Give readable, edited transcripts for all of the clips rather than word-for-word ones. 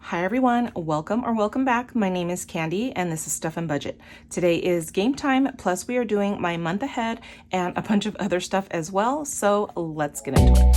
Hi everyone, welcome or welcome back. My name is Candy and this is Stuff and Budget. Today is game time, plus we are doing my month ahead and a bunch of other stuff as well, so let's get into it.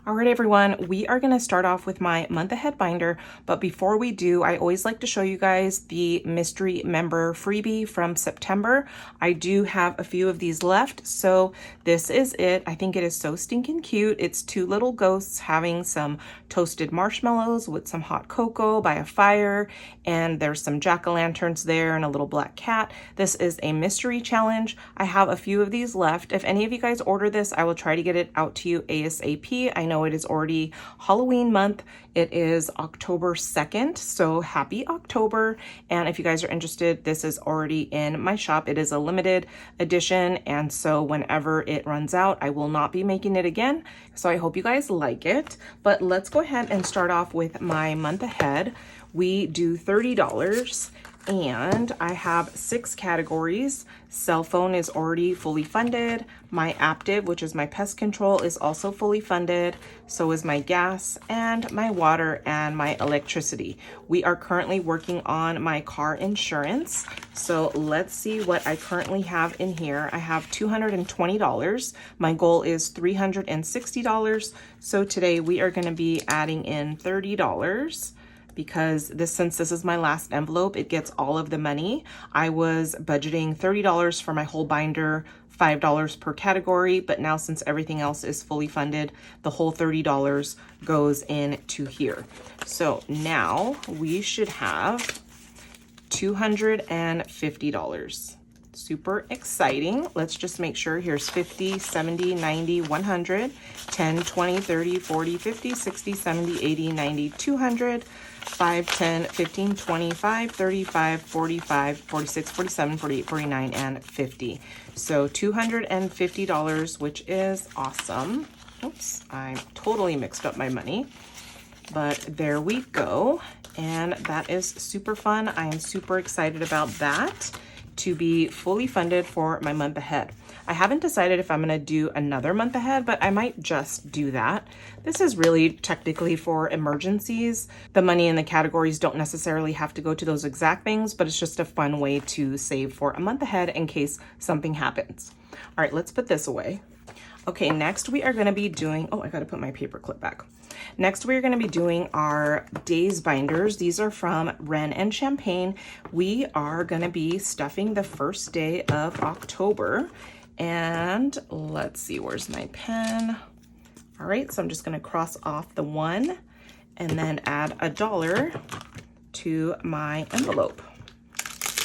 All right, everyone, we are going to start off with my month ahead binder. But before we do, I always like to show you guys the mystery member freebie from September. I do have a few of these left. So this is it. I think it is so stinking cute. It's two little ghosts having some toasted marshmallows with some hot cocoa by a fire. And there's some jack-o'-lanterns there and a little black cat. This is a mystery challenge. I have a few of these left. If any of you guys order this, I will try to get it out to you ASAP. I know it is already Halloween month. It is October 2nd, so happy October. And if you guys are interested, this is already in my shop. It is a limited edition, and so whenever it runs out, I will not be making it again. So I hope you guys like it. But let's go ahead and start off with my month ahead. We do $30. And I have 6 categories. Cell phone is already fully funded. My Aptiv, which is my pest control, is also fully funded. So is my gas and my water and my electricity. We are currently working on my car insurance. So let's see what I currently have in here. I have $220. My goal is $360. So today we are going to be adding in $30. Because since this is my last envelope, it gets all of the money. I was budgeting $30 for my whole binder, $5 per category, but now since everything else is fully funded, the whole $30 goes into here. So now we should have $250. Super exciting. Let's just make sure. Here's 50, 70, 90, 100, 10, 20, 30, 40, 50, 60, 70, 80, 90, 200, 5, 10, 15, 25, 35, 45, 46, 47, 48, 49, and 50. So $250, which is awesome. Oops, I totally mixed up my money, but there we go. And that is super fun. I am super excited about that, to be fully funded for my month ahead. I haven't decided if I'm gonna do another month ahead, but I might just do that. This is really technically for emergencies. The money in the categories don't necessarily have to go to those exact things, but it's just a fun way to save for a month ahead in case something happens. All right, let's put this away. Okay, next we are gonna be doing, oh, I gotta put my paper clip back. Next, we're going to be doing our days binders. These are from Wren and Champagne. We are going to be stuffing the first day of October. And let's see, where's my pen? All right, so I'm just going to cross off the 1 and then add $1 to my envelope.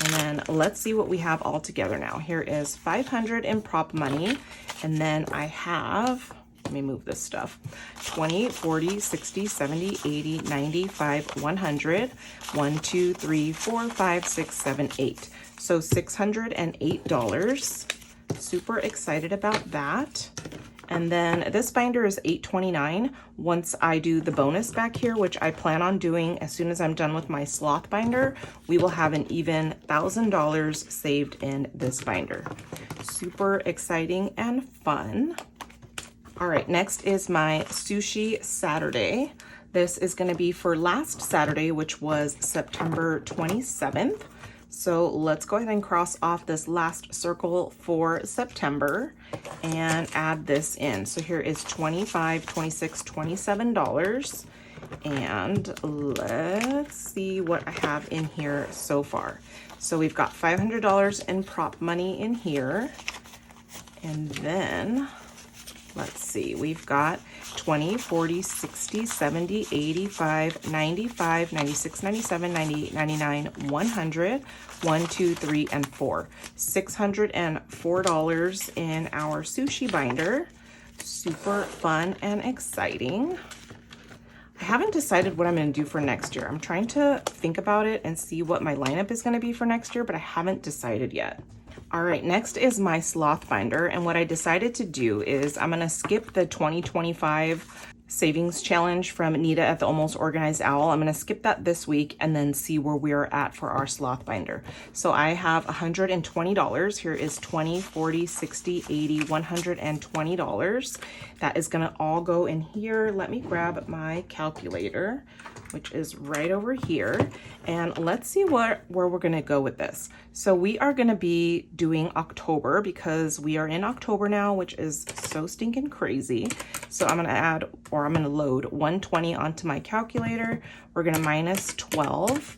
And then let's see what we have all together now. Here is $500 in prop money. And then I have, let me move this stuff, 20, 40, 60, 70, 80, 95, 100, 1, 2, 3, 4, 5, 6, 7, 8. So $608. Super excited about that. And then this binder is $829. Once I do the bonus back here, which I plan on doing as soon as I'm done with my Sloth binder, we will have an even $1,000 saved in this binder. Super exciting and fun. All right, next is my Sushi Saturday. This is going to be for last Saturday, which was September 27th. So let's go ahead and cross off this last circle for September and add this in. So here is $25, $26, $27. And let's see what I have in here so far. So we've got $500 in prop money in here. And then let's see, we've got 20, 40, 60, 70, 85, 95, 96, 97, 98, 99, 100, 1, 2, 3, and 4. $604 in our sushi binder. Super fun and exciting. I haven't decided what I'm going to do for next year. I'm trying to think about it and see what my lineup is going to be for next year, but I haven't decided yet. All right, next is my Sloth binder, and what I decided to do is I'm gonna skip the 2025 savings challenge from Nita at the Almost Organized Owl. I'm going to skip that this week and then see where we're at for our sloth binder. So I have $120. Here is 20, 40, 60, 80, $120. That is going to all go in here. Let me grab my calculator, which is right over here, and let's see where we're gonna go with this. So we are gonna be doing October because we are in October now, which is so stinking crazy. So I'm gonna add, or I'm gonna load 120 onto my calculator. We're gonna minus 12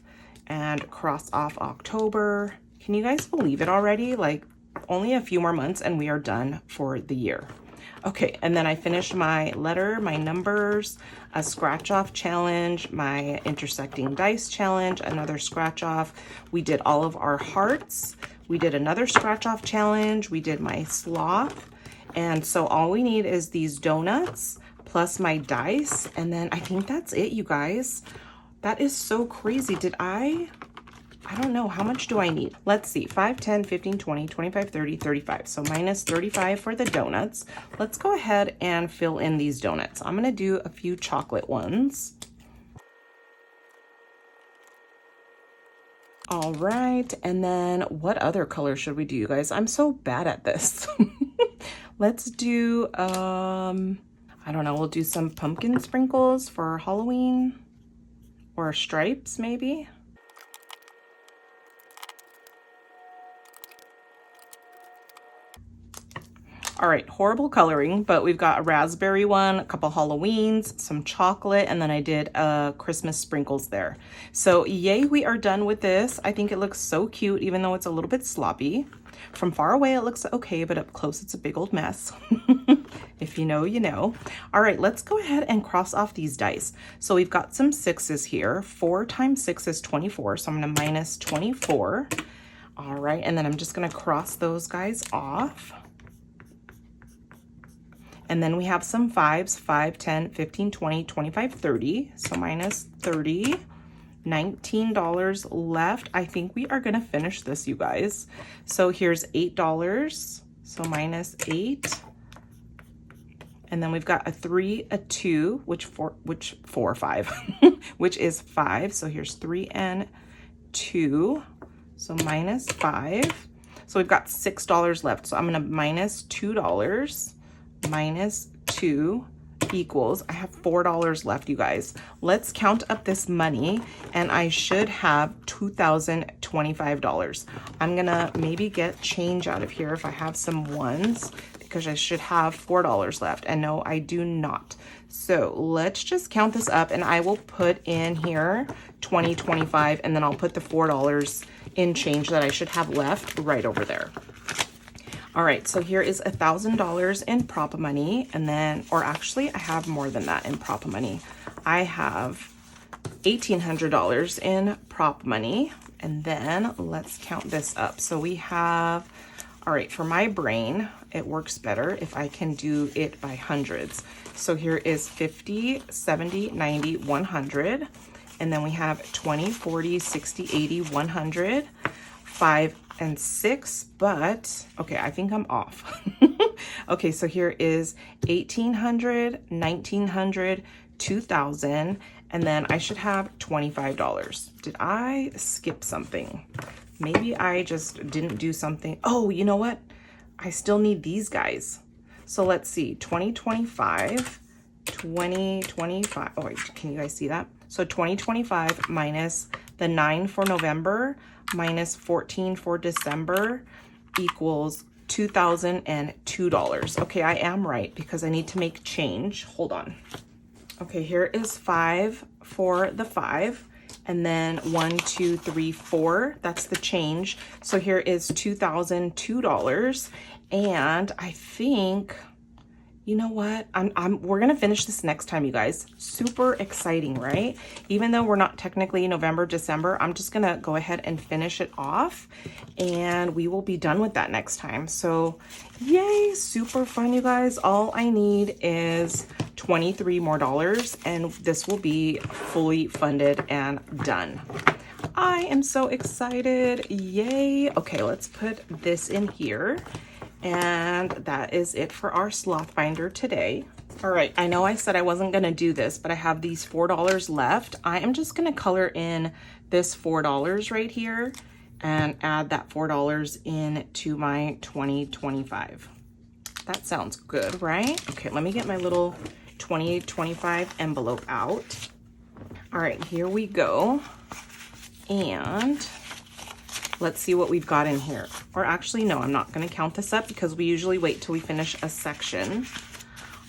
and cross off October. Can you guys believe it already? Like only a few more months and we are done for the year. Okay, and then I finished my letter, my numbers, a scratch off challenge, my intersecting dice challenge, another scratch off. We did all of our hearts. We did another scratch off challenge. We did my sloth. And so all we need is these donuts plus my dice. And then I think that's it, you guys. That is so crazy. I don't know, how much do I need? Let's see, 5, 10, 15, 20, 25, 30, 35. So minus 35 for the donuts. Let's go ahead and fill in these donuts. I'm gonna do a few chocolate ones. All right, and then what other color should we do, you guys? I'm so bad at this. Let's do, I don't know, we'll do some pumpkin sprinkles for Halloween, or stripes maybe. All right, horrible coloring, but we've got a raspberry one, a couple Halloweens, some chocolate, and then I did Christmas sprinkles there. So yay, we are done with this. I think it looks so cute, even though it's a little bit sloppy. From far away, it looks okay, but up close, it's a big old mess. If you know, you know. All right, let's go ahead and cross off these dice. So we've got some 6s here. 4 times 6 is 24, so I'm gonna minus 24. All right, and then I'm just gonna cross those guys off. And then we have some 5s, 5, 10, 15, 20, 25, 30. So minus 30, $19 left. I think we are gonna finish this, you guys. So here's $8, so minus 8. And then we've got a 3, a 2, which 4 or 5, which is 5. So here's 3 and 2, so minus 5. So we've got $6 left. So I'm gonna minus $2. Minus 2 equals, I have $4 left, you guys. Let's count up this money and I should have $2,025. I'm gonna maybe get change out of here if I have some ones, because I should have $4 left, and no, I do not. So let's just count this up and I will put in here 20, 25, and then I'll put the $4 in change that I should have left right over there. All right, so here is $1,000 in prop money, and then, or actually I have more than that in prop money. I have $1,800 in prop money, and then let's count this up. So we have, all right, for my brain, it works better if I can do it by hundreds. So here is 50, 70, 90, 100, and then we have 20, 40, 60, 80, 100, 5, and 6, but okay, I think I'm off. Okay, so here is 1,800, 1,900, 2,000, and then I should have $25. Did I skip something? Maybe I just didn't do something. Oh, you know what? I still need these guys. So let's see, 2025, 2025. Oh wait, can you guys see that? So 2025 minus the 9 for November minus 14 for December equals $2,002. Okay, I am right because I need to make change. Hold on. Okay, here is 5 for the 5, and then 1, 2, 3, 4. That's the change. So here is $2,002, and I think, you know what? We're gonna finish this next time, you guys. Super exciting, right? Even though we're not technically November, December, I'm just gonna go ahead and finish it off, and we will be done with that next time. So yay, super fun, you guys. All I need is $23 more, and this will be fully funded and done. I am so excited, yay. Okay, let's put this in here. And that is it for our sloth binder today. All right, I know I said I wasn't gonna do this, but I have these $4 left. I am just gonna color in this $4 right here and add that $4 into my 2025. That sounds good, right? Okay, let me get my little 2025 envelope out. All right, here we go. And let's see what we've got in here. Or actually, no, I'm not gonna count this up because we usually wait till we finish a section.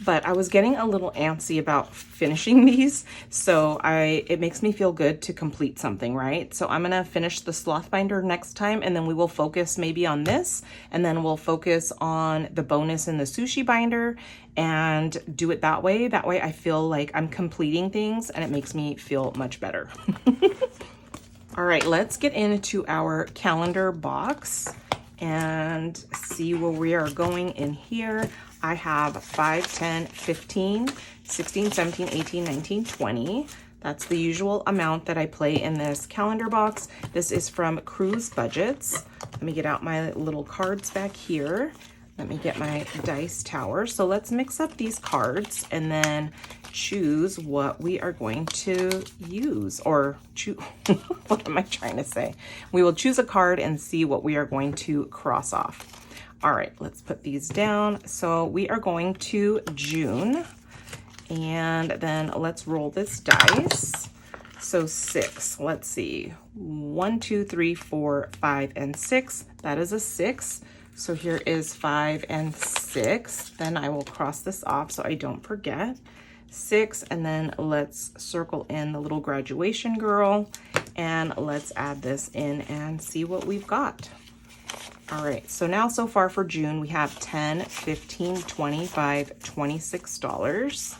But I was getting a little antsy about finishing these, so it makes me feel good to complete something, right? So I'm gonna finish the sloth binder next time, and then we will focus maybe on this, and then we'll focus on the bonus in the sushi binder and do it that way. That way I feel like I'm completing things and it makes me feel much better. All right, let's get into our calendar box and see where we are going in here. I have 5, 10, 15, 16, 17, 18, 19, 20. That's the usual amount that I play in this calendar box. This is from Cruise Budgets. Let me get out my little cards back here. Let me get my dice tower. So let's mix up these cards and then choose what we are going to use, or choose, what am I trying to say? We will choose a card and see what we are going to cross off. All right, let's put these down. So we are going to June, and then let's roll this dice. So 6, let's see, 1, 2, 3, 4, 5, and 6. That is a 6. So here is 5 and 6. Then I will cross this off so I don't forget. 6, and then let's circle in the little graduation girl, and let's add this in and see what we've got. All right, so now so far for June, we have 10, 15, 25, $26.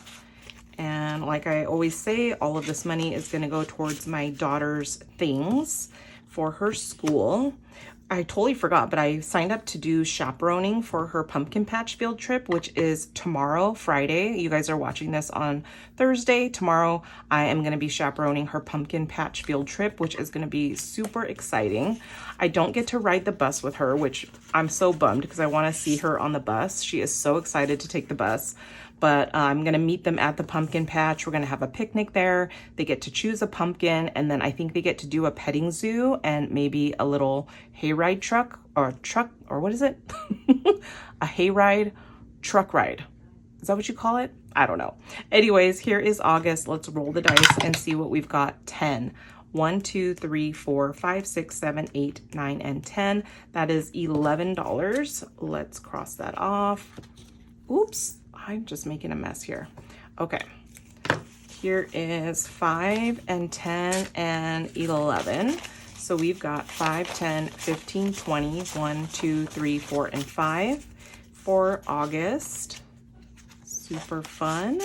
And like I always say, all of this money is gonna go towards my daughter's things for her school. I totally forgot, but I signed up to do chaperoning for her pumpkin patch field trip, which is tomorrow, Friday. You guys are watching this on Thursday. Tomorrow, I am gonna be chaperoning her pumpkin patch field trip, which is gonna be super exciting. I don't get to ride the bus with her, which I'm so bummed because I wanna see her on the bus. She is so excited to take the bus. But I'm gonna meet them at the pumpkin patch. We're gonna have a picnic there. They get to choose a pumpkin, and then I think they get to do a petting zoo and maybe a little hayride truck, or what is it? A hayride truck ride. Is that what you call it? I don't know. Anyways, here is August. Let's roll the dice and see what we've got. 10. 1, 2, 3, 4, 5, 6, 7, 8, 9, and 10. That is $11. Let's cross that off. Oops. I'm just making a mess here. Okay, here is 5 and 10 and 11. So we've got 5, 10, 15, 20, 1, 2, 3, 4, and 5 for August. Super fun.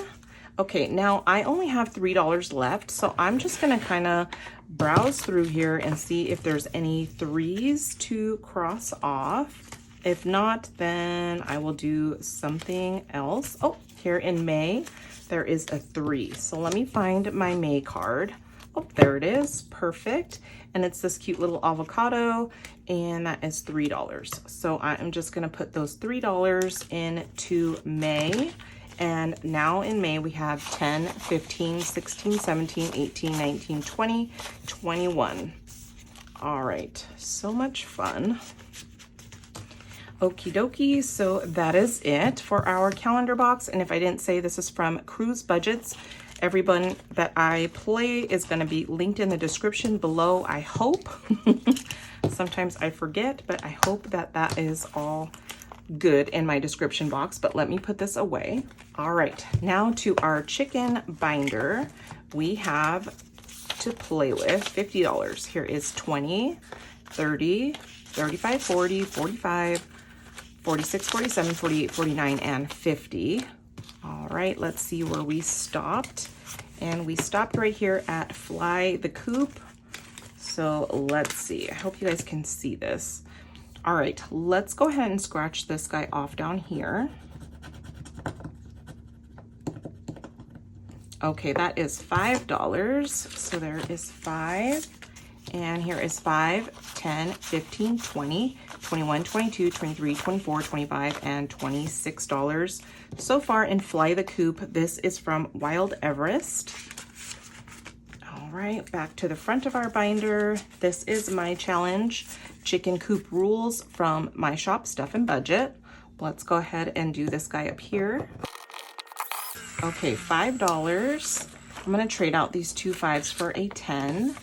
Okay, now I only have $3 left, so I'm just gonna kind of browse through here and see if there's any 3s to cross off. If not, then I will do something else. Oh, here in May, there is a 3. So let me find my May card. Oh, there it is, perfect. And it's this cute little avocado, and that is $3. So I am just gonna put those $3 into May. And now in May, we have 10, 15, 16, 17, 18, 19, 20, 21. All right, so much fun. Okie dokie, so that is it for our calendar box. And if I didn't say, this is from Cruise Budgets. Everyone that I play is going to be linked in the description below, I hope. Sometimes I forget, but I hope that that is all good in my description box. But let me put this away. All right, now to our chicken binder. We have to play with $50. Here is 20, 30, 35, 40, 45, 46, 47, 48, 49, and 50. All right, let's see where we stopped. And we stopped right here at Fly the Coop. So let's see, I hope you guys can see this. All right, let's go ahead and scratch this guy off down here. Okay, that is $5. So there is 5. And here is 5, 10, 15, 20, $21, $22, $23, $24, $25, and $26 so far in Fly the Coop. This is from Wild Everest. All right, back to the front of our binder. This is my challenge, Chicken Coop Rules from my shop, Stuff and Budget. Let's go ahead and do this guy up here. Okay, $5. I'm gonna trade out these 2 5s for a 10.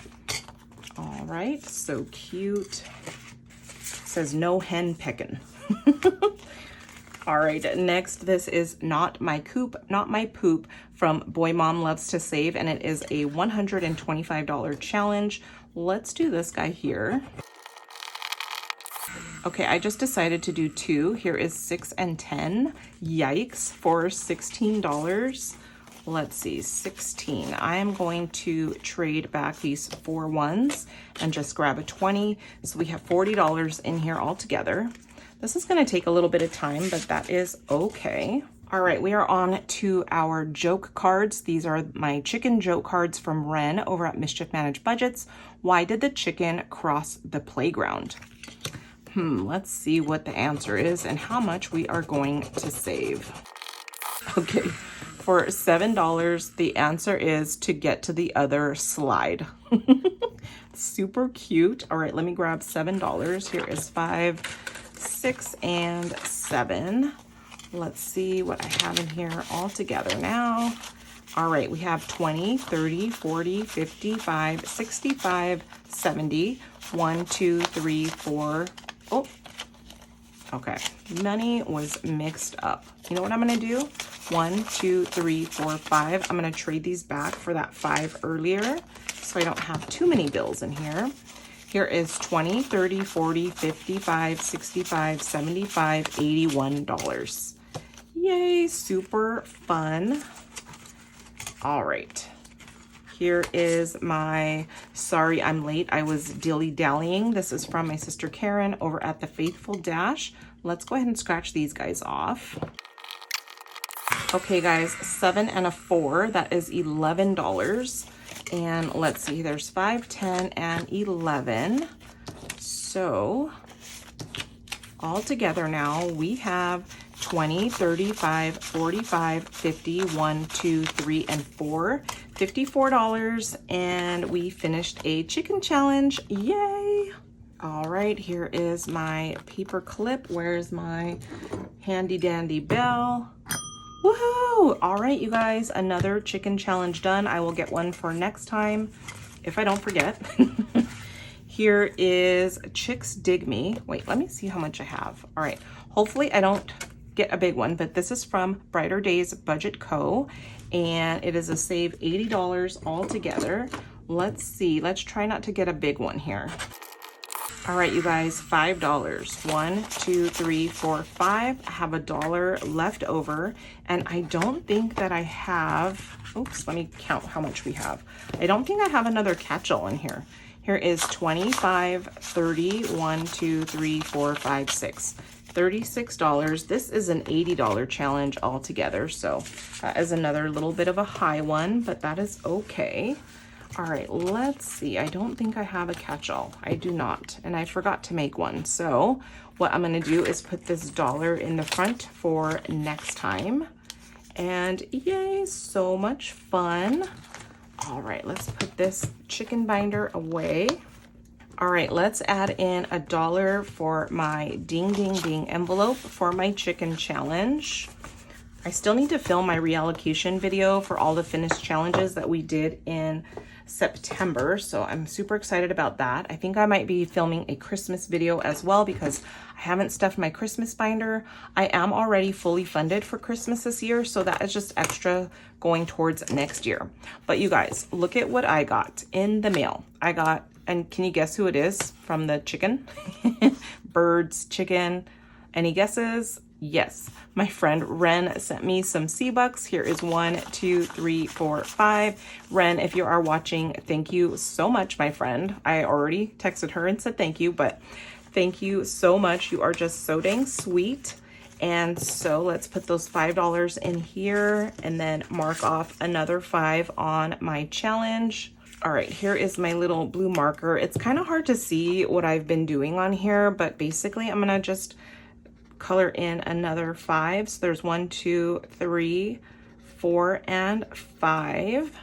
All right, so cute. It says no hen peckin'. All right, next, this is Not My Coop, Not My Poop from Boy Mom Loves to Save, and it is a $125 challenge. Let's do this guy here. Okay, I just decided to do 2. Here is 6 and 10. Yikes, for $16. Let's see, 16. I am going to trade back these 4 1s and just grab a 20. So we have $40 in here altogether. This is going to take a little bit of time, but that is okay. All right, we are on to our joke cards. These are my chicken joke cards from Ren over at Mischief Managed Budgets. Why did the chicken cross the playground? Let's see what the answer is and how much we are going to save. Okay, for $7, the answer is to get to the other slide. Super cute. All right, let me grab $7. Here is 5, 6, and 7. Let's see what I have in here all together now. All right, we have 20, 30, 40, 55, 65, 70. 1, 2, 3, 4. Oh, okay. Money was mixed up. You know what I'm gonna do? 1, 2, 3, 4, 5. I'm gonna trade these back for that 5 earlier so I don't have too many bills in here. Here is 20, 30, 40, 55, 65, 75, $81. Yay, super fun. All right. Here is my sorry I'm late, I was dilly-dallying. This is from my sister Karen over at the Faithful Dash. Let's go ahead and scratch these guys off. Okay guys, 7 and a 4, that is $11. And let's see, there's 5, 10, and 11. So all together now we have 20, 35, 45, 50, 1, 2, 3, and 4. $54, and we finished a chicken challenge. Yay! All right, here is my paper clip. Where's my handy dandy bell? Woohoo! All right, you guys, another chicken challenge done. I will get one for next time if I don't forget. Here is Chicks Dig Me. Wait, let me see how much I have. All right, hopefully I don't get a big one, but this is from Brighter Days Budget Co. And it is a save $80 altogether. Let's see, let's try not to get a big one here. All right, you guys, $5. 1, 2, 3, 4, 5. I have $1 left over, and I don't think that I have, oops, let me count how much we have. I don't think I have another catch-all in here. Here is 25, 30, 1, 2, 3, 4, 5, 6. $36. This is an $80 challenge altogether, so that is another little bit of a high one, but that is okay. All right, let's see. I don't think I have a catch-all. I do not, and I forgot to make one. So what I'm gonna do is put this dollar in the front for next time. And yay, so much fun. All right, let's put this chicken binder away. All right, let's add in $1 for my ding ding ding envelope for my chicken challenge. I still need to film my reallocation video for all the finished challenges that we did in September, so I'm super excited about that. I think I might be filming a Christmas video as well because I haven't stuffed my Christmas binder. I am already fully funded for Christmas this year, so that is just extra going towards next year. But you guys, look at what I got in the mail. I got, and can you guess who it is from the chicken? Birds, chicken. Any guesses? Yes, my friend Ren sent me some C-Bucks. Here is 1, 2, 3, 4, 5. Ren, if you are watching, thank you so much, my friend. I already texted her and said thank you, but thank you so much. You are just so dang sweet. And so let's put those $5 in here and then mark off another 5 on my challenge. All right, here is my little blue marker. It's kind of hard to see what I've been doing on here, but basically I'm gonna just color in another 5. So there's 1, 2, 3, 4, and 5.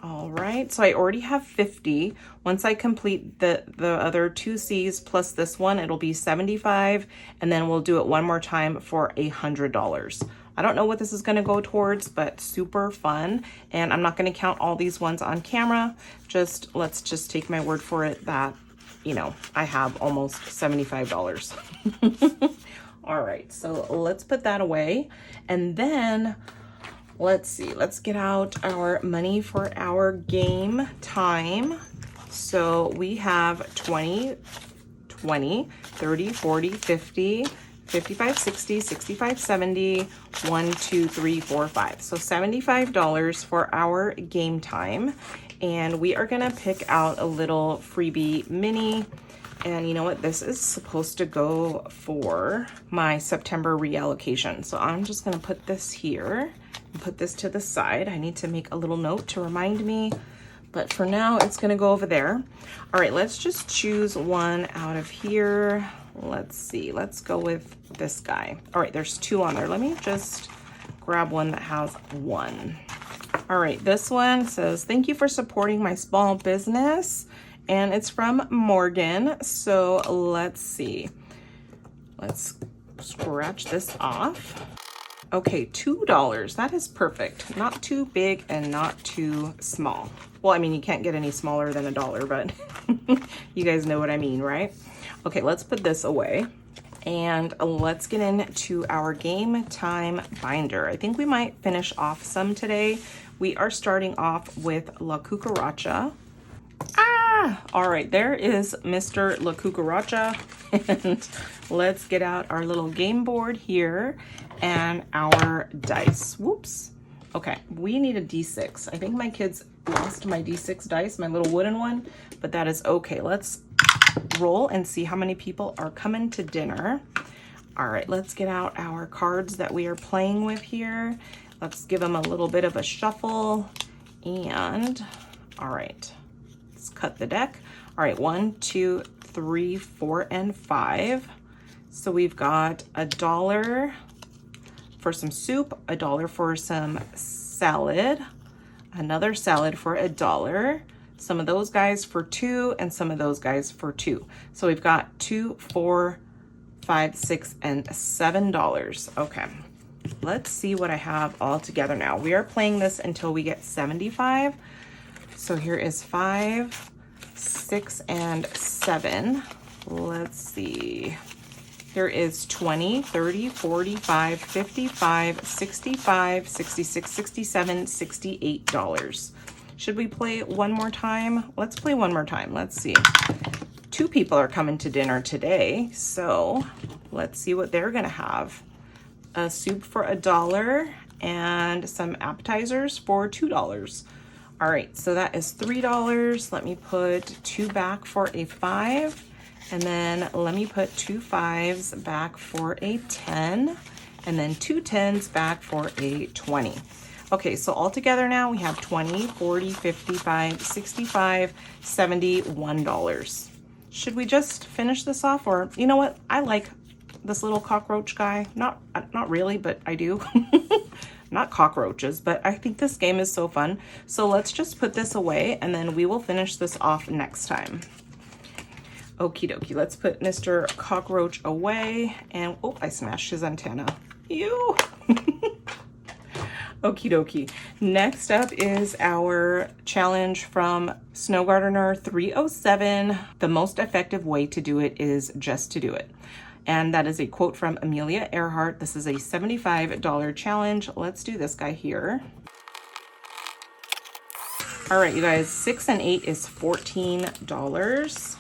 All right, so I already have 50. Once I complete the other 2 C's plus this one, it'll be 75, and then we'll do it one more time for $100. I don't know what this is gonna go towards, but super fun. And I'm not gonna count all these ones on camera. Let's just take my word for it that, you know, I have almost $75. All right, so let's put that away. And then let's see, let's get out our money for our game time. So we have 20, 20, 30, 40, 50, 55, 60, 65, 70, 1, 2, 3, 4, 5. So $75 for our game time. And we are gonna pick out a little freebie mini. And you know what? This is supposed to go for my September reallocation. So I'm just gonna put this here and put this to the side. I need to make a little note to remind me, but for now it's gonna go over there. All right, let's just choose one out of here. Let's see, let's go with this guy. All right, there's 2 on there. Let me just grab one that has 1. All right, this one says, thank you for supporting my small business. And it's from Morgan. So let's see. Let's scratch this off. Okay, $2. That is perfect. Not too big and not too small. Well, I mean, you can't get any smaller than $1, but you guys know what I mean, right? Okay, let's put this away. And let's get into our game time binder. I think we might finish off some today. We are starting off with La Cucaracha. All right, there is Mr. La Cucaracha. And let's get out our little game board here and our dice. Whoops. Okay, we need a D6. I think my kids lost my D6 dice, my little wooden one, but that is okay. Let's roll and see how many people are coming to dinner. All right, let's get out our cards that we are playing with here. Let's give them a little bit of a shuffle. And all right, let's cut the deck. All right, 1, 2, 3, 4, and 5. So we've got $1 for some soup, $1 for some salad, another salad for $1, some of those guys for $2, and some of those guys for $2. So we've got $2, $4, $5, $6, and $7. Okay, let's see what I have all together now. We are playing this until we get 75. So here is 5, 6, and 7. Let's see. Here is 20, 30, 45, 55, 65, 66, 67, $68. Should we play one more time? Let's play one more time. Let's see. 2 people are coming to dinner today, so let's see what they're gonna have. A soup for $1 and some appetizers for $2. All right, so that is $3. Let me put 2 back for a 5. And then let me put 2 5s back for a 10. And then 2 10s back for a 20. Okay, so all together now we have 20, 40, 55, 65, $71. Should we just finish this off? Or you know what? I like this little cockroach guy. Not really, but I do. Not cockroaches, but I think this game is so fun. So let's just put this away and then we will finish this off next time. Okie dokie, let's put Mr. Cockroach away. And oh, I smashed his antenna. Ew. Okie dokie. Next up is our challenge from Snow Gardener 307. The most effective way to do it is just to do it. And that is a quote from Amelia Earhart. This is a $75 challenge. Let's do this guy here. All right, you guys, 6 and 8 is $14.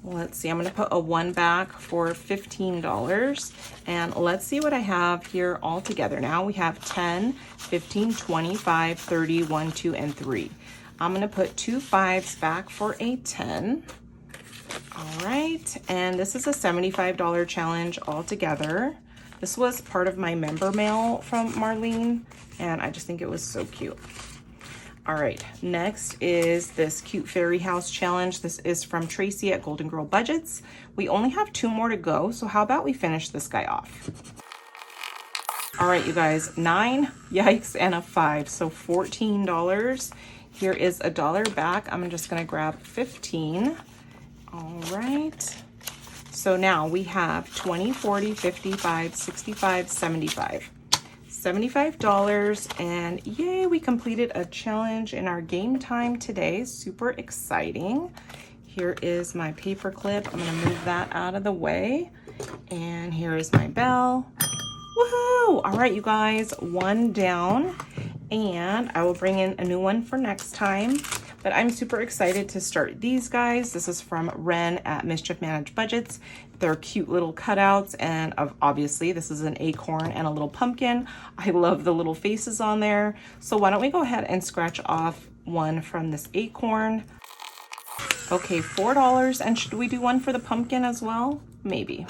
Let's see, I'm gonna put a 1 back for $15. And let's see what I have here all together. Now we have 10, 15, 25, 30, 1, 2, and 3. I'm gonna put 2 5s back for a 10. All right, and this is a $75 challenge altogether. This was part of my member mail from Marlene, and I just think it was so cute. All right, next is this cute fairy house challenge. This is from Tracy at Golden Girl Budgets. We only have 2 more to go, so how about we finish this guy off? All right, you guys, 9 yikes and a 5, so $14. Here is $1 back. I'm just gonna grab 15. All right, so now we have 20, 40, 55, 65, 75. $75, and yay, we completed a challenge in our game time today. Super exciting. Here is my paper clip. I'm gonna move that out of the way. And here is my bell. Woohoo! All right, you guys, 1 down, and I will bring in a new one for next time. But I'm super excited to start these guys. This is from Ren at Mischief Managed Budgets. They're cute little cutouts, and obviously this is an acorn and a little pumpkin. I love the little faces on there. So why don't we go ahead and scratch off one from this acorn. Okay, $4, and should we do one for the pumpkin as well? Maybe.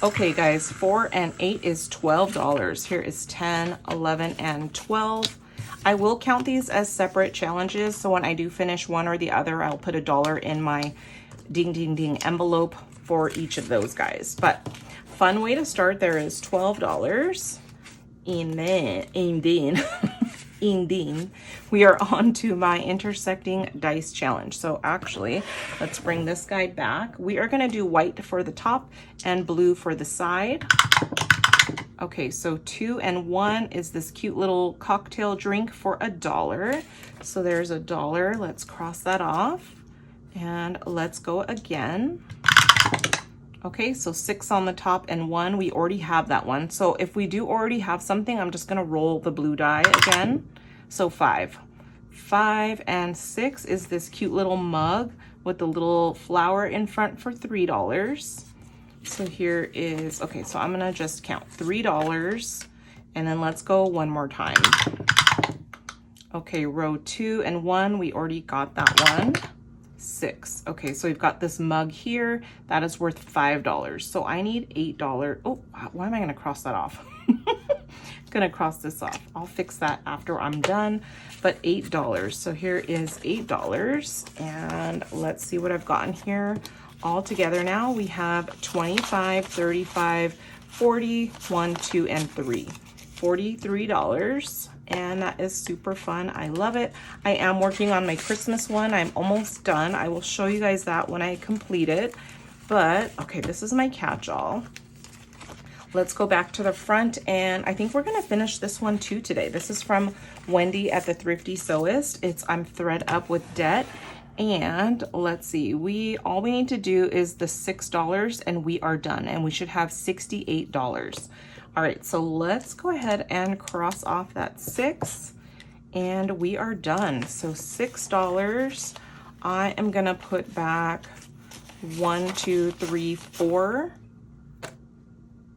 Okay guys, 4 and 8 is $12. Here is 10, 11, and 12. I will count these as separate challenges, so when I do finish one or the other, I'll put $1 in my ding ding ding envelope for each of those guys. But fun way to start, there is $12. And then we are on to my intersecting dice challenge. So actually, let's bring this guy back. We are gonna do white for the top and blue for the side. Okay, so 2 and 1 is this cute little cocktail drink for $1. So there's $1. Let's cross that off and let's go again. Okay, so 6 on the top and 1, we already have that one. So if we do already have something, I'm just gonna roll the blue die again. So 5. 5 and 6 is this cute little mug with the little flower in front for $3. So here is, okay, so I'm gonna just count $3, and then let's go one more time. Okay, row 2 and 1, we already got that one. 6. Okay, so we've got this mug here that is worth $5. So I need $8. Oh, why am I gonna cross that off? Gonna cross this off. I'll fix that after I'm done, but $8. So here is $8, and let's see what I've gotten here. All together now we have 25, 35, 40, 1, 2, and 3. $43, and that is super fun. I love it. I am working on my Christmas one. I'm almost done. I will show you guys that when I complete it. But okay, this is my catch-all. Let's go back to the front, and I think we're gonna finish this one too today. This is from Wendy at the Thrifty Sewist. It's I'm Thread Up with Debt. And let's see, all we need to do is the $6 and we are done, and we should have $68. All right, so let's go ahead and cross off that 6 and we are done. So $6, I am gonna put back 1, 2, 3, 4.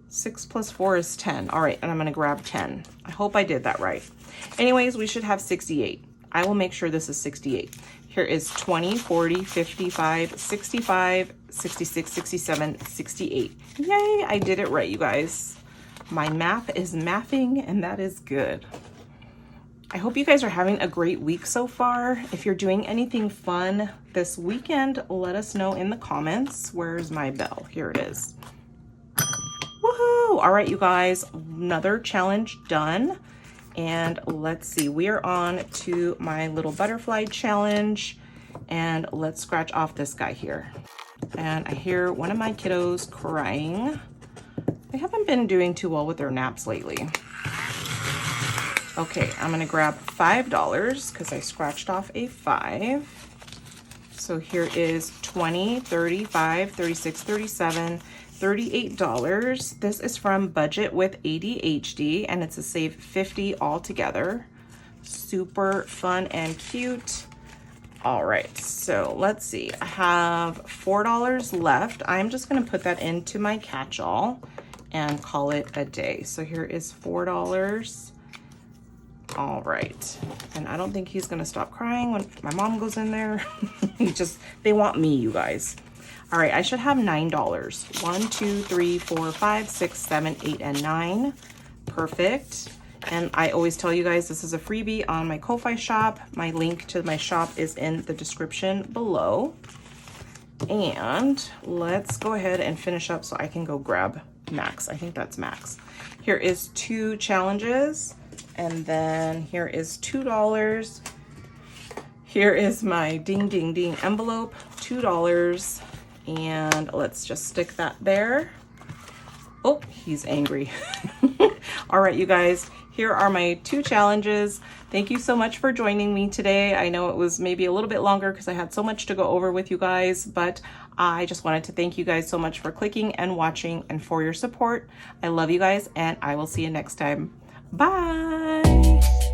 6 plus 4 is 10. All right, and I'm gonna grab 10. I hope I did that right. Anyways, we should have 68. I will make sure this is 68. Here is 20, 40, 55, 65, 66, 67, 68. Yay, I did it right, you guys. My math is mathing, and that is good. I hope you guys are having a great week so far. If you're doing anything fun this weekend, let us know in the comments. Where's my bell? Here it is. Woohoo! All right, you guys, another challenge done. And let's see, we are on to my little butterfly challenge, and let's scratch off this guy here. And I hear one of my kiddos crying. They haven't been doing too well with their naps lately. Okay, I'm gonna grab $5 because I scratched off a 5. So here is 20, 35, 36, 37, $38. This is from Budget with ADHD, and it's a save 50 altogether. Super fun and cute. All right, so let's see. I have $4 left. I'm just gonna put that into my catch-all and call it a day. So here is $4. All right, and I don't think he's gonna stop crying when my mom goes in there. They want me, you guys. All right, I should have $9. 1, 2, 3, 4, 5, 6, 7, 8, and 9. Perfect. And I always tell you guys this is a freebie on my Ko-Fi shop. My link to my shop is in the description below. And let's go ahead and finish up so I can go grab Max. I think that's Max. Here is 2 challenges, and then here is $2. Here is my ding ding ding envelope, $2, and let's just stick that there. Oh, he's angry. All right, you guys, here are my 2 challenges. Thank you so much for joining me today. I know it was maybe a little bit longer because I had so much to go over with you guys, but I just wanted to thank you guys so much for clicking and watching and for your support. I love you guys, and I will see you next time. Bye.